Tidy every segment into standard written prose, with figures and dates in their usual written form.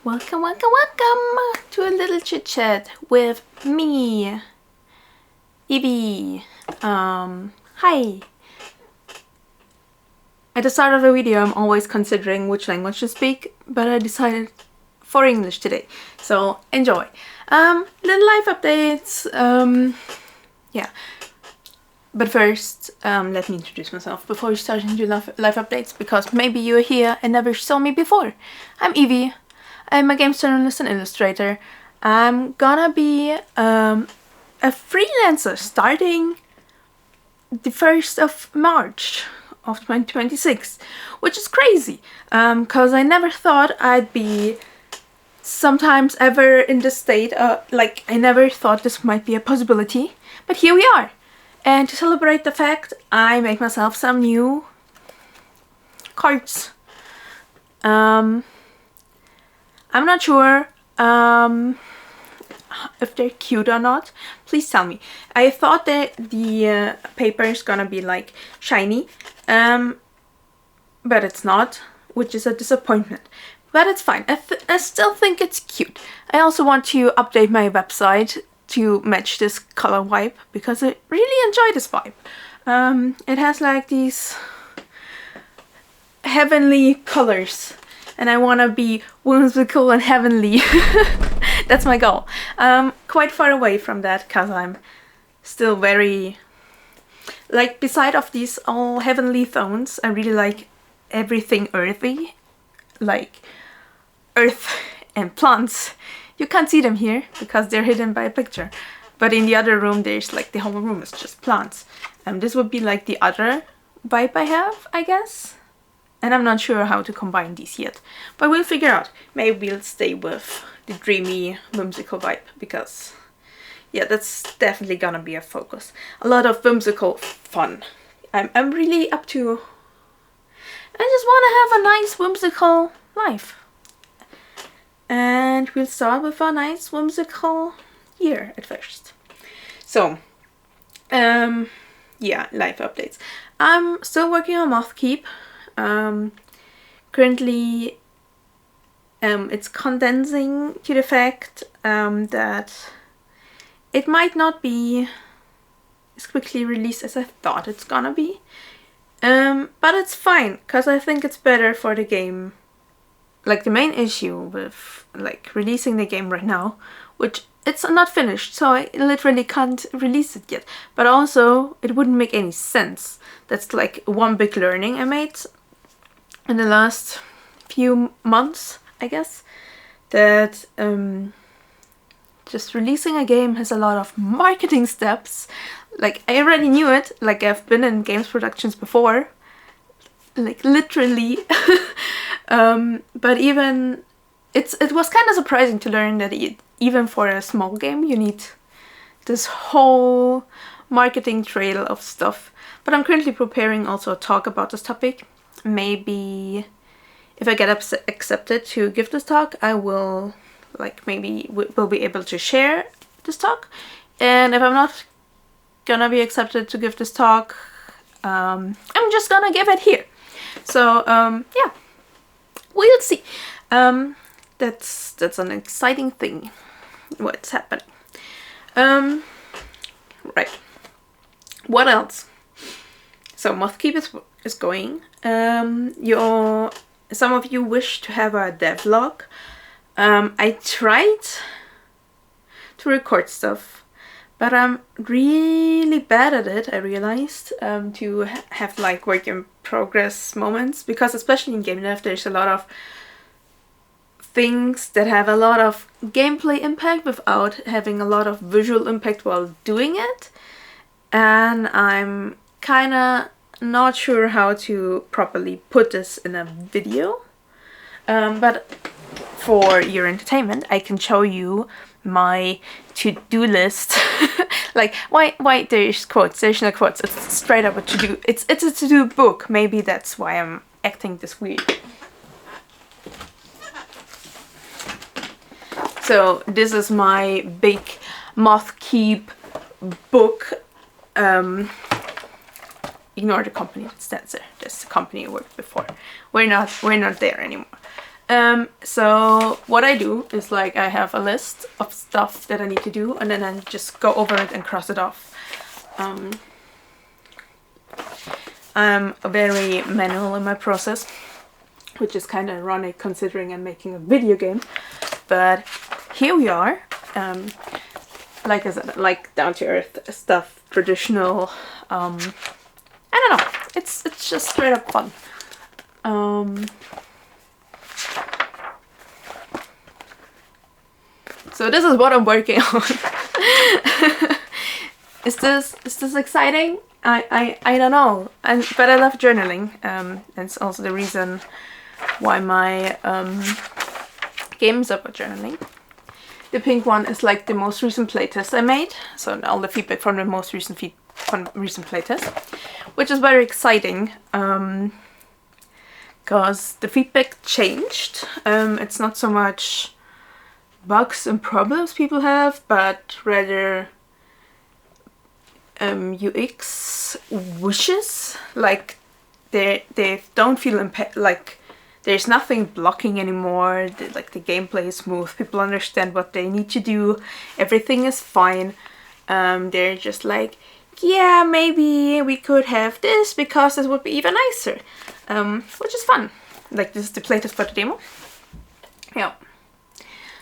Welcome to a little chit chat with me, Evie. Hi. At the start of the video, I'm always considering which language to speak, but I decided for English today. So enjoy. Little life updates. Yeah. But first, let me introduce myself before we start into life updates, because maybe you're here and never saw me before. I'm Evie. I'm a games journalist and illustrator. I'm gonna be a freelancer starting the 1st of March of 2026, which is crazy, because I never thought I'd be sometimes ever in this state. I never thought this might be a possibility, but here we are. And to celebrate the fact, I made myself some new cards. I'm not sure if they're cute or not. Please tell me. I thought that the paper is gonna be like shiny, but it's not, which is a disappointment. But it's fine. I still think it's cute. I also want to update my website to match this color vibe, because I really enjoy this vibe. It has like these heavenly colors, and I want to be whimsical and heavenly. That's my goal. Quite far away from that, because I'm still very, like, beside of these all heavenly tones, I really like everything earthy, like earth and plants. You can't see them here because they're hidden by a picture, but in the other room there's like the whole room is just plants. This would be like the other vibe I have, I guess. And I'm not sure how to combine these yet, but we'll figure out. Maybe we'll stay with the dreamy, whimsical vibe, because yeah, that's definitely gonna be a focus. A lot of whimsical fun. I'm really up to... I just want to have a nice whimsical life. And we'll start with a nice whimsical year at first. So, yeah, life updates. I'm still working on Moth Keep. Currently, it's condensing to the fact that it might not be as quickly released as I thought it's gonna be. But it's fine, because I think it's better for the game. Like, the main issue with like releasing the game right now, which it's not finished, so I literally can't release it yet, but also it wouldn't make any sense. That's like one big learning I made in the last few months, I guess, that just releasing a game has a lot of marketing steps. Like, I already knew it, like I've been in games productions before, like literally. But even it was kind of surprising to learn that even for a small game you need this whole marketing trail of stuff. But I'm currently preparing also a talk about this topic. Maybe if I get accepted to give this talk, I will, like, maybe will be able to share this talk. And if I'm not gonna be accepted to give this talk, I'm just gonna give it here. So yeah, we'll see. That's an exciting thing, what's happening. Right, what else? So Moth Keep is going. Some of you wish to have a devlog. I tried to record stuff, but I'm really bad at it, I realized, to have like work in progress moments, because especially in game dev there's a lot of things that have a lot of gameplay impact without having a lot of visual impact while doing it, and I'm kinda not sure how to properly put this in a video. But for your entertainment, I can show you my to-do list. Like, why there's quotes? There's no quotes. It's straight up a to-do. It's a to-do book. Maybe that's why I'm acting this weird. So this is my big Moth Keep book. Ignore the company that stands there. That's the company I worked before. We're not there anymore. So what I do is like I have a list of stuff that I need to do, and then I just go over it and cross it off. I'm very manual in my process, which is kind of ironic considering I'm making a video game. But here we are. Like I said, like down to earth stuff, traditional. I don't know. It's just straight up fun. So this is what I'm working on. Is this exciting? I don't know. But I love journaling. And it's also the reason why my games are about journaling. The pink one is like the most recent playtest I made. So all the feedback from the most recent playtest, which is very exciting. Because the feedback changed. It's not so much bugs and problems people have, but rather UX wishes. Like they don't feel like there's nothing blocking anymore. Like the gameplay is smooth. People understand what they need to do. Everything is fine. They're just like, yeah, maybe we could have this because this would be even nicer. Which is fun. Like this is the playtest for the demo. Yeah.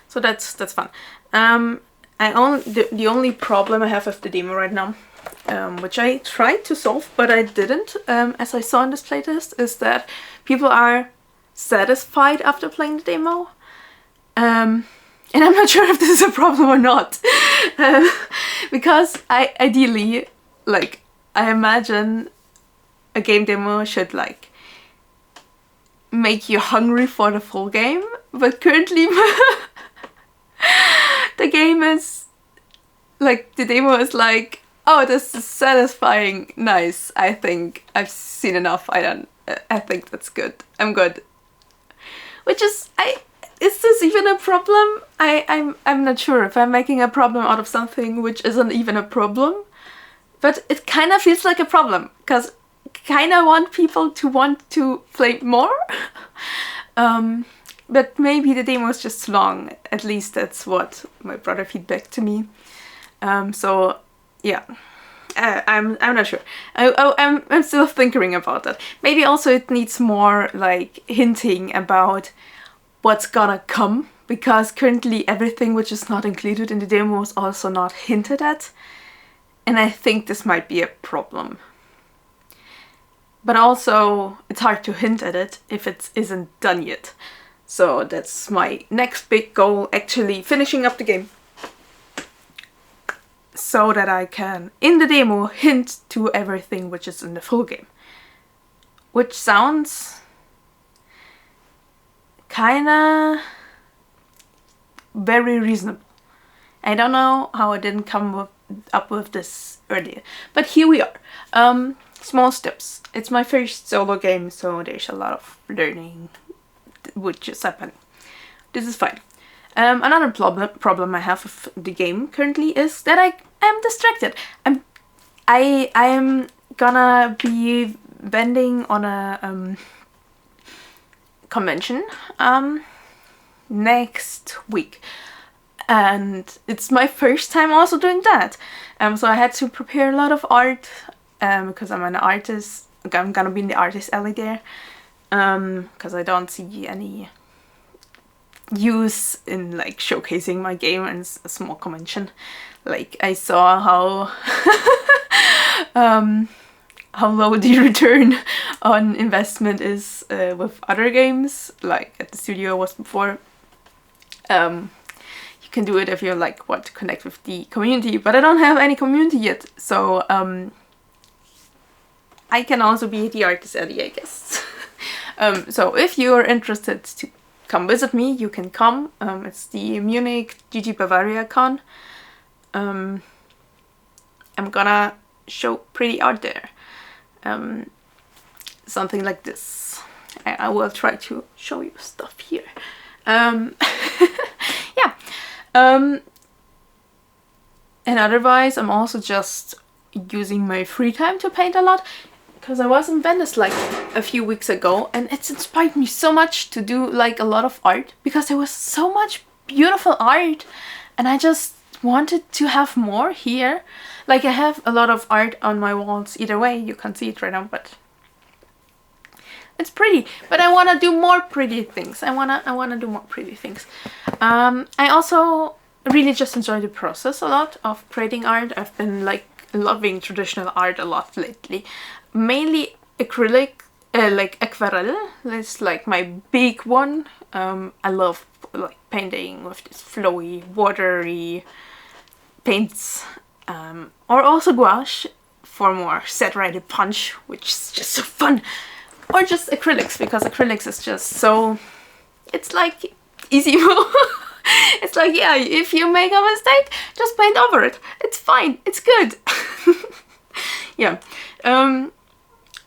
So that's fun. The only problem I have with the demo right now, which I tried to solve but I didn't, as I saw in this playtest, is that people are satisfied after playing the demo. And I'm not sure if this is a problem or not. Because ideally, like, I imagine a game demo should like make you hungry for the full game, but currently the game is like, the demo is like, oh, this is satisfying, nice, I think I've seen enough, I think that's good, I'm good. Which is, is this even a problem? I'm not sure if I'm making a problem out of something which isn't even a problem, but it kind of feels like a problem, because kind of want people to want to play more. But maybe the demo is just too long. At least that's what my brother feedback to me. So yeah, I'm not sure. I'm still thinking about that. Maybe also it needs more like hinting about what's gonna come, because currently everything which is not included in the demo is also not hinted at, and I think this might be a problem. But also, it's hard to hint at it if it isn't done yet. So that's my next big goal, actually finishing up the game. So that I can, in the demo, hint to everything which is in the full game. Which sounds kinda very reasonable. I don't know how I didn't come up with this earlier. But here we are. Small steps. It's my first solo game, so there's a lot of learning which is happening. This is fine. Another problem I have with the game currently is that I am distracted. I am gonna be vending on a convention next week, and it's my first time also doing that. So I had to prepare a lot of art. Because I'm an artist, I'm gonna be in the artist alley there, because I don't see any use in like showcasing my game in a small convention. Like I saw how low the return on investment is with other games, like at the studio I was before. You can do it if you like want to connect with the community, but I don't have any community yet, so I can also be the artist alley, I guess. So if you're interested to come visit me, you can come. It's the Munich GG Bavaria Con. I'm gonna show pretty art there. Something like this. I will try to show you stuff here. Yeah. And otherwise, I'm also just using my free time to paint a lot. because I was in Venice like a few weeks ago, and it's inspired me so much to do like a lot of art, because there was so much beautiful art and I just wanted to have more here. Like I have a lot of art on my walls either way, you can't see it right now, but it's pretty. But I want to do more pretty things. I wanna do more pretty things. I also really just enjoy the process a lot of creating art. I've been like loving traditional art a lot lately. Mainly acrylic, like aquarelle. That's like my big one. I love like painting with this flowy, watery paints. Or also gouache for more saturated punch, which is just so fun. Or just acrylics, because acrylics is just so... it's like easy. It's like, yeah, if you make a mistake, just paint over it. It's fine. It's good. Yeah.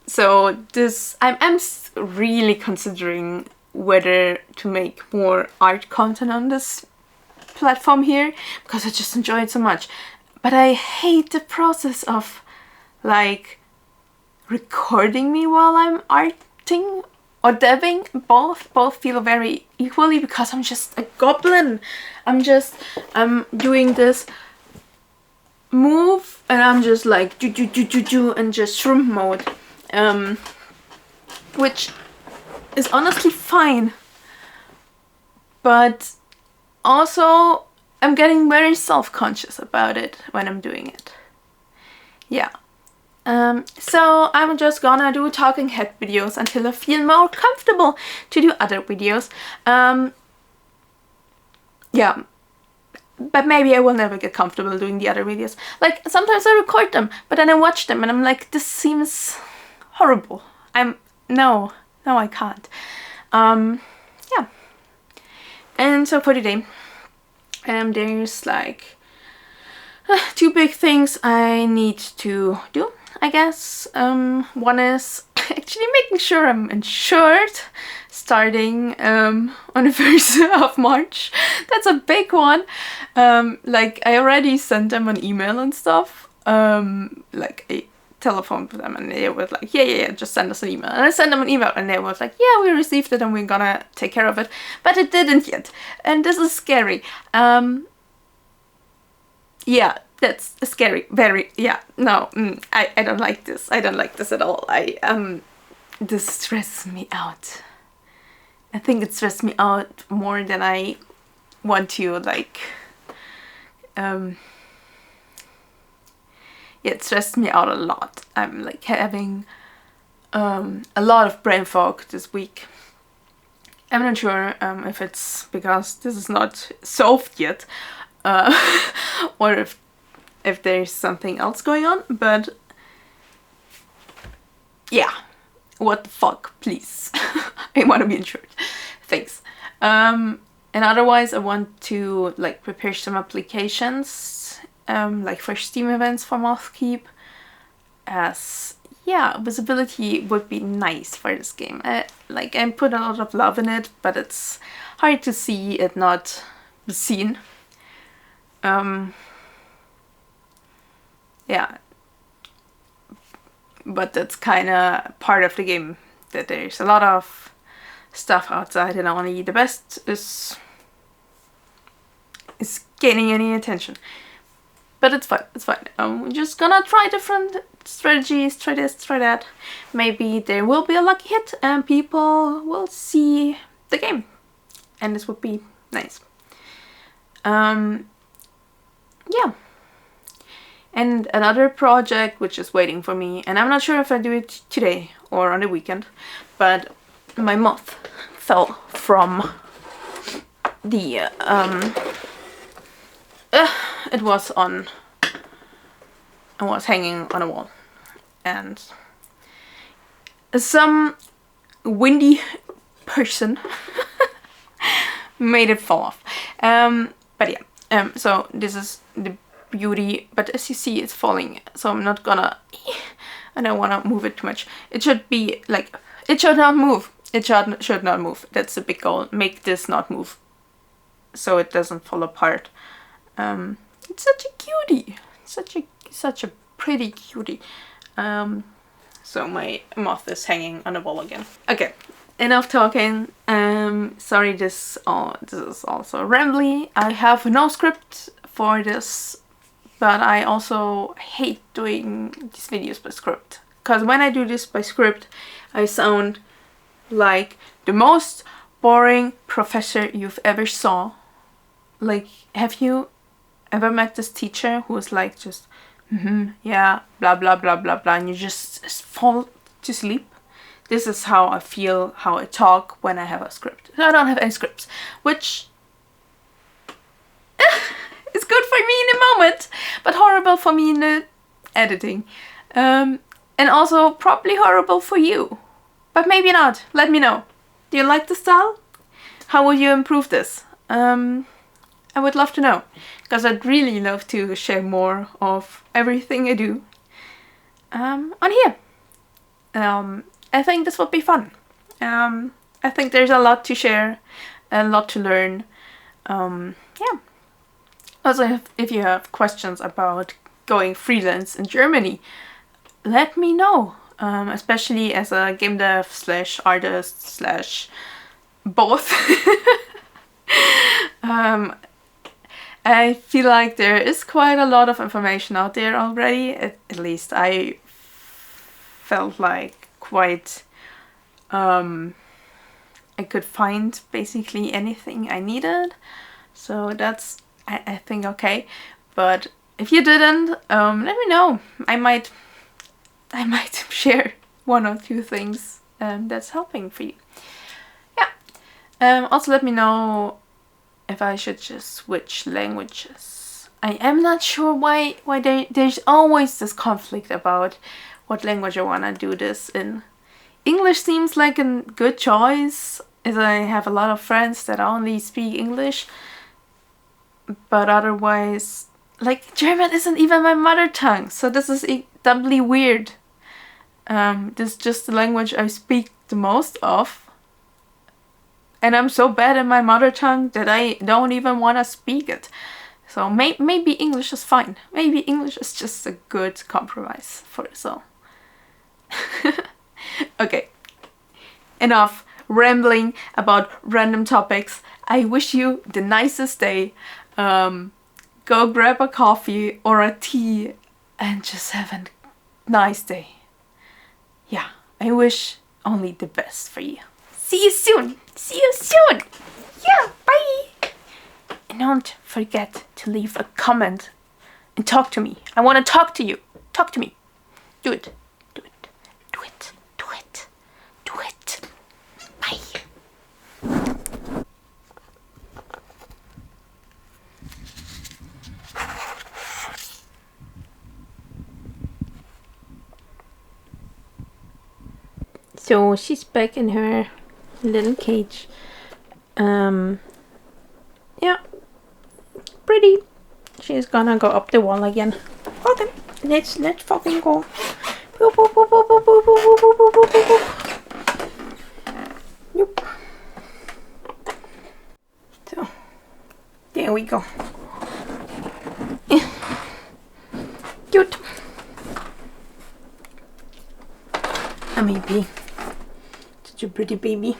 So this... I'm really considering whether to make more art content on this platform here, because I just enjoy it so much. But I hate the process of like recording me while I'm arting or dabbing. Both feel very equally, because I'm just a goblin. I'm doing this move and I'm just like do and just shrimp mode, which is honestly fine, but also I'm getting very self-conscious about it when I'm doing it. Yeah. So I'm just gonna do talking head videos until I feel more comfortable to do other videos. Yeah. But maybe I will never get comfortable doing the other videos. Like, sometimes I record them, but then I watch them and I'm like, this seems horrible. No, I can't. Yeah. And so for today, there's like two big things I need to do, I guess. One is actually making sure I'm insured starting on the 1st of March. That's a big one. Like I already sent them an email and stuff. Like I telephoned them and they were like, yeah, just send us an email. And I sent them an email and they were like, yeah, we received it and we're gonna take care of it. But it didn't yet. And this is scary. Yeah, that's scary. Very, yeah, no, I don't like this. I don't like this at all. This stresses me out. I think it stressed me out more than I want to, like, yeah, it stressed me out a lot. I'm like having a lot of brain fog this week. I'm not sure if it's because this is not solved yet, or if there's something else going on, but yeah, what the fuck, please. I want to be insured. Thanks. And otherwise I want to like prepare some applications, like for Steam events for Mothkeep, as yeah, visibility would be nice for this game. Like I put a lot of love in it, but it's hard to see it not be seen. Yeah, but that's kind of part of the game, that there's a lot of stuff outside and only the best is gaining any attention. But it's fine, it's fine. We're just gonna try different strategies, try this, try that. Maybe there will be a lucky hit and people will see the game. And this would be nice. Yeah. And another project which is waiting for me, and I'm not sure if I do it today or on the weekend, but my moth fell from the, it was hanging on a wall, and some windy person made it fall off. But yeah, so this is the beauty, but as you see it's falling, so I'm not gonna, I don't want to move it too much. It should be like, it should not move. It should not move. That's the big goal. Make this not move so it doesn't fall apart. It's such a cutie. Such a pretty cutie. So my moth is hanging on the wall again. Okay, enough talking. Sorry, this is also rambly. I have no script for this, but I also hate doing these videos by script. Because when I do this by script, I sound like the most boring professor you've ever saw. Like, have you ever met this teacher who is like just, yeah, blah blah blah blah blah, and you just fall to sleep? This is how I feel, how I talk when I have a script. I don't have any scripts, which is good for me in the moment, but horrible for me in the editing. And also probably horrible for you. But maybe not. Let me know. Do you like the style? How will you improve this? I would love to know. Because I'd really love to share more of everything I do on here. I think this would be fun. I think there's a lot to share, a lot to learn. Yeah. Also, if you have questions about going freelance in Germany, let me know. Especially as a game dev / artist / both. I feel like there is quite a lot of information out there already. At least I felt like quite I could find basically anything I needed. So that's I think okay. But if you didn't, let me know. I might share 1 or 2 things that's helping for you. Yeah. Also let me know if I should just switch languages. I am not sure why there's always this conflict about what language I wanna do this in. English seems like a good choice, as I have a lot of friends that only speak English. But otherwise, like, German isn't even my mother tongue, so this is doubly weird. This is just the language I speak the most of. And I'm so bad in my mother tongue that I don't even want to speak it. So maybe English is fine. Maybe English is just a good compromise for us all. Okay. Enough rambling about random topics. I wish you the nicest day. Go grab a coffee or a tea and just have a nice day. Yeah, I wish only the best for you. See you soon! See you soon! Yeah, bye! And don't forget to leave a comment and talk to me. I want to talk to you. Talk to me. Do it. Do it. Do it. Do it. Do it. Bye. So she's back in her little cage. Yeah, pretty. She's gonna go up the wall again. Okay, let's fucking go. Boop, boop, boop, boop, boop, boop, boop, boop, boop, boop, boop, boop. Yep. So there we go. Cute. A baby. Such a pretty baby.